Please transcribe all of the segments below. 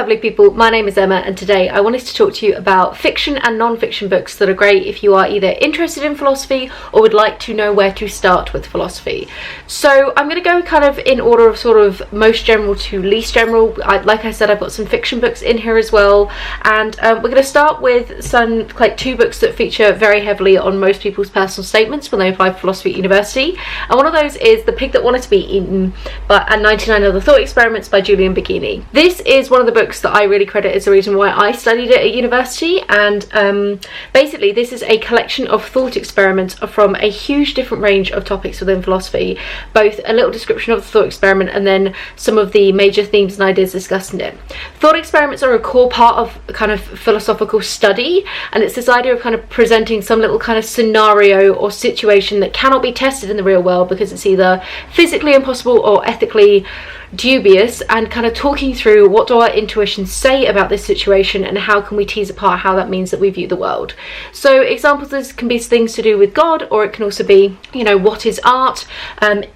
lovely people, my name is Emma and today I wanted to talk to you about fiction and non-fiction books that are great if you are either interested in philosophy or would like to know where to start with philosophy. So I'm going to go kind of in order of sort of most general to least general. Like I said, I've got some fiction books in here as well, and we're going to start with some two books that feature very heavily on most people's personal statements when they apply for philosophy at university, and one of those is The Pig That Wanted to Be Eaten and 99 Other Thought Experiments by Julian Baggini. This is one of the books that I really credit as the reason why I studied it at university, and basically this is a collection of thought experiments from a huge different range of topics within philosophy, both a little description of the thought experiment and then some of the major themes and ideas discussed in it. Thought experiments are a core part of kind of philosophical study, and it's this idea of kind of presenting some little kind of scenario or situation that cannot be tested in the real world because it's either physically impossible or ethically dubious, and kind of talking through what do our intuitions say about this situation and how can we tease apart how that means that we view the world. So examples of this can be things to do with God, or it can also be, you know, what is art?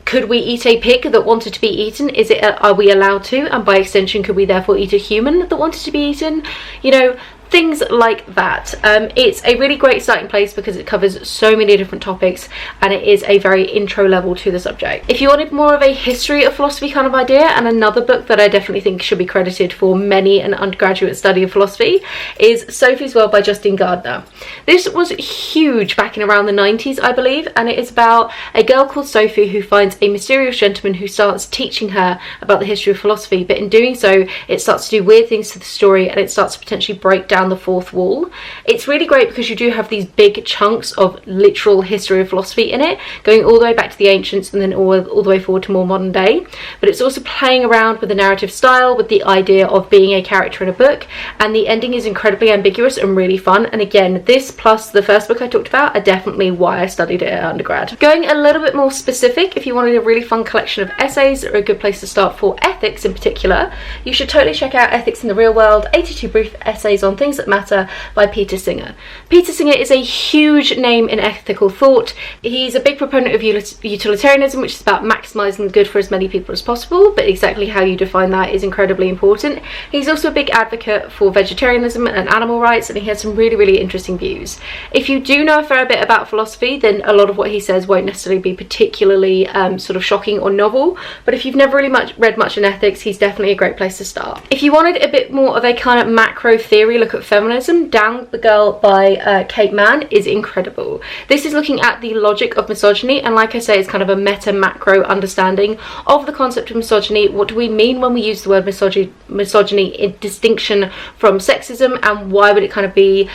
Could we eat a pig that wanted to be eaten? Are we allowed to? And by extension, could we therefore eat a human that wanted to be eaten? You know, things like that. It's a really great starting place because it covers so many different topics and it is a very intro level to the subject. If you wanted more of a history of philosophy kind of idea, and another book that I definitely think should be credited for many an undergraduate study of philosophy is Sophies World by Jostein Gaardner. This was huge back in around the 90s, I believe, and it is about a girl called Sophie who finds a mysterious gentleman who starts teaching her about the history of philosophy, but in doing so it starts to do weird things to the story and it starts to potentially break down the fourth wall. It's really great because you do have these big chunks of literal history of philosophy in it, going all the way back to the ancients and then all the way forward to more modern day, but it's also playing around with the narrative style, with the idea of being a character in a book, and the ending is incredibly ambiguous and really fun. And again, this plus the first book I talked about are definitely why I studied it at undergrad. Going a little bit more specific, if you wanted a really fun collection of essays that are a good place to start for ethics in particular, you should totally check out Ethics in the Real World, 82 brief essays on things that matter by Peter Singer. Peter Singer is a huge name in ethical thought. He's a big proponent of utilitarianism, which is about maximising the good for as many people as possible, but exactly how you define that is incredibly important. He's also a big advocate for vegetarianism and animal rights, and he has some really interesting views. If you do know a fair bit about philosophy, then a lot of what he says won't necessarily be particularly sort of shocking or novel, but if you've never really read much in ethics, he's definitely a great place to start. If you wanted a bit more of a kind of macro theory look at Feminism, Down the Girl by Kate Manne is incredible. This is looking at the logic of misogyny, and like I say, it's kind of a meta macro understanding of the concept of misogyny. What do we mean when we use the word misogyny in distinction from sexism, and why would it kind of be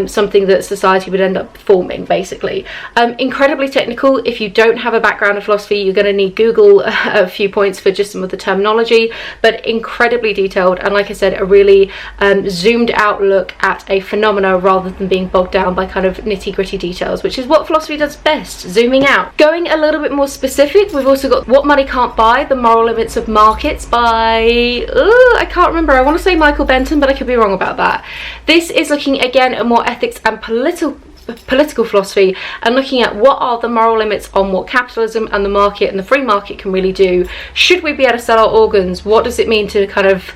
something that society would end up forming, basically. Incredibly technical. If you don't have a background in philosophy, you're going to need Google a few points for just some of the terminology, but incredibly detailed, and like I said, a really zoomed out look at a phenomena rather than being bogged down by kind of nitty-gritty details, which is what philosophy does best, zooming out. Going a little bit more specific, we've also got What Money Can't Buy, The Moral Limits of Markets by, I can't remember, I want to say Michael Benton, but I could be wrong about that. This is looking again at more ethics and political philosophy, and looking at what are the moral limits on what capitalism and the market and the free market can really do. Should we be able to sell our organs? What does it mean to kind of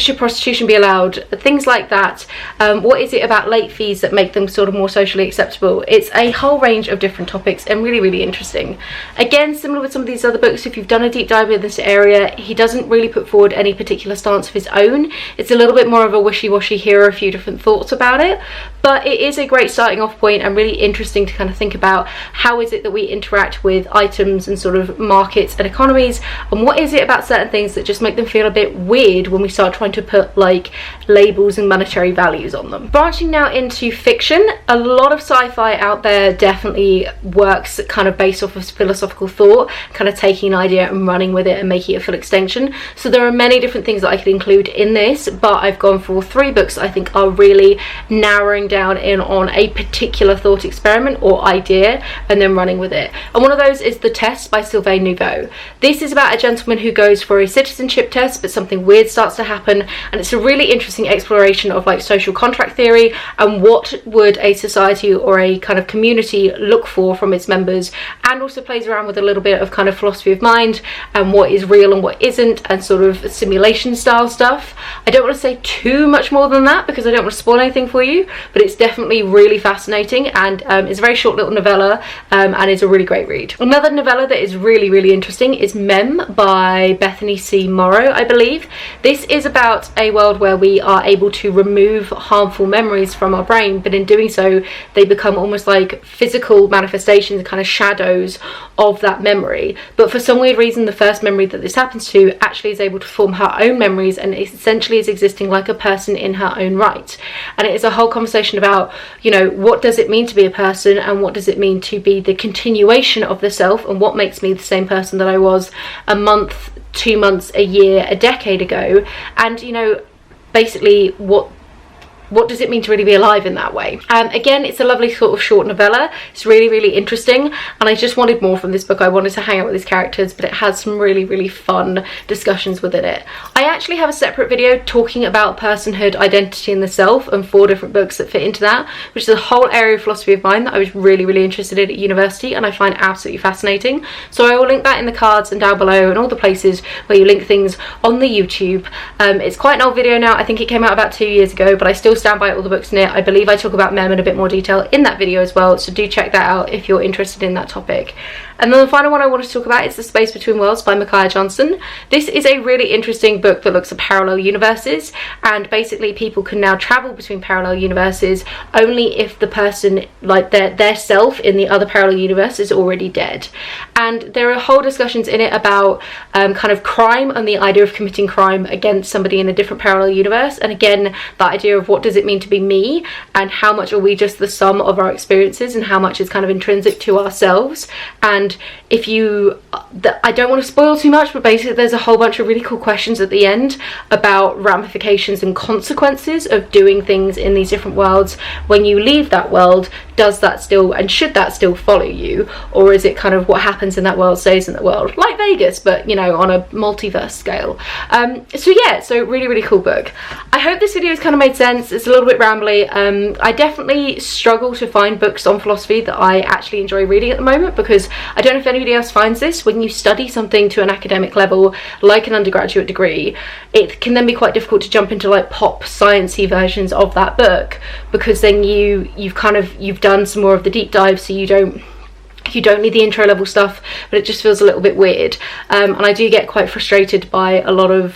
should prostitution be allowed? Things like that. What is it about late fees that make them sort of more socially acceptable? It's a whole range of different topics and really interesting. Again, similar with some of these other books, if you've done a deep dive in this area, he doesn't really put forward any particular stance of his own. It's a little bit more of a wishy-washy, here are a few different thoughts about it, but it is a great starting off point and really interesting to kind of think about how is it that we interact with items and sort of markets and economies, and what is it about certain things that just make them feel a bit weird when we start trying to put like labels and monetary values on them. Branching now into fiction, a lot of sci-fi out there definitely works kind of based off of philosophical thought, kind of taking an idea and running with it and making it a full extension. So there are many different things that I could include in this, but I've gone for 3 books that I think are really narrowing down in on a particular thought experiment or idea and then running with it. And one of those is The Test by Sylvain Neuvel. This is about a gentleman who goes for a citizenship test, but something weird starts to happen, and it's a really interesting exploration of like social contract theory and what would a society or a kind of community look for from its members, and also plays around with a little bit of kind of philosophy of mind and what is real and what isn't, and sort of simulation style stuff. I don't want to say too much more than that because I don't want to spoil anything for you, but it's definitely really fascinating, and it's a very short little novella, and is a really great read. Another novella that is really interesting is Mem by Bethany C Morrow, I believe. This is about a world where we are able to remove harmful memories from our brain, but in doing so they become almost like physical manifestations, kind of shadows of that memory. But for some weird reason, the first memory that this happens to actually is able to form her own memories and essentially is existing like a person in her own right. And it is a whole conversation about, you know, what does it mean to be a person, and what does it mean to be the continuation of the self, and what makes me the same person that I was a month, 2 months, a year, a decade ago, and, you know, basically what does it mean to really be alive in that way. Again, it's a lovely sort of short novella. It's really interesting, and I just wanted more from this book. I wanted to hang out with these characters, but it has some really fun discussions within it. I actually have a separate video talking about personhood, identity and the self, and 4 different books that fit into that, which is a whole area of philosophy of mind that I was really interested in at university and I find absolutely fascinating. So I will link that in the cards and down below and all the places where you link things on the YouTube. It's quite an old video now. I think it came out about 2 years ago, but I still stand by all the books in it. I believe I talk about Mem in a bit more detail in that video as well, so do check that out if you're interested in that topic. And then the final one I wanted to talk about is The Space Between Worlds by Miciah Jostein. This is a really interesting book that looks at parallel universes, and basically people can now travel between parallel universes only if the person, like their self in the other parallel universe, is already dead. And there are whole discussions in it about kind of crime and the idea of committing crime against somebody in a different parallel universe, and again the idea of what does it mean to be me, and how much are we just the sum of our experiences, and how much is kind of intrinsic to ourselves. And if you, I don't want to spoil too much, but basically there's a whole bunch of really cool questions at the end about ramifications and consequences of doing things in these different worlds. When you leave that world, does that still, and should that still follow you, or is it kind of what happens in that world stays in that world, like Vegas, but you know, on a multiverse scale. So yeah, so really cool book. I hope this video has kind of made sense. It's a little bit rambly. I definitely struggle to find books on philosophy that I actually enjoy reading at the moment, because I don't know if anybody else finds this, when you study something to an academic level like an undergraduate degree, it can then be quite difficult to jump into like pop sciencey versions of that book, because then you've done some more of the deep dive, so you don't need the intro level stuff, but it just feels a little bit weird. And I do get quite frustrated by a lot of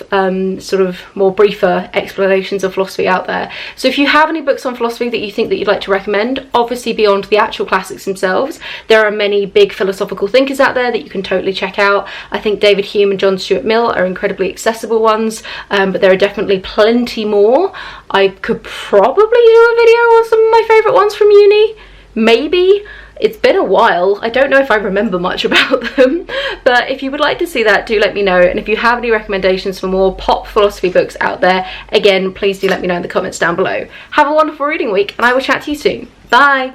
sort of more briefer explanations of philosophy out there. So if you have any books on philosophy that you think that you'd like to recommend, obviously beyond the actual classics themselves, there are many big philosophical thinkers out there that you can totally check out. I think David Hume and John Stuart Mill are incredibly accessible ones, but there are definitely plenty more. I could probably do a video on some of my favourite ones from uni, maybe. It's been a while. I don't know if I remember much about them, but if you would like to see that, do let me know. And if you have any recommendations for more pop philosophy books out there, again, please do let me know in the comments down below. Have a wonderful reading week, and I will chat to you soon. Bye!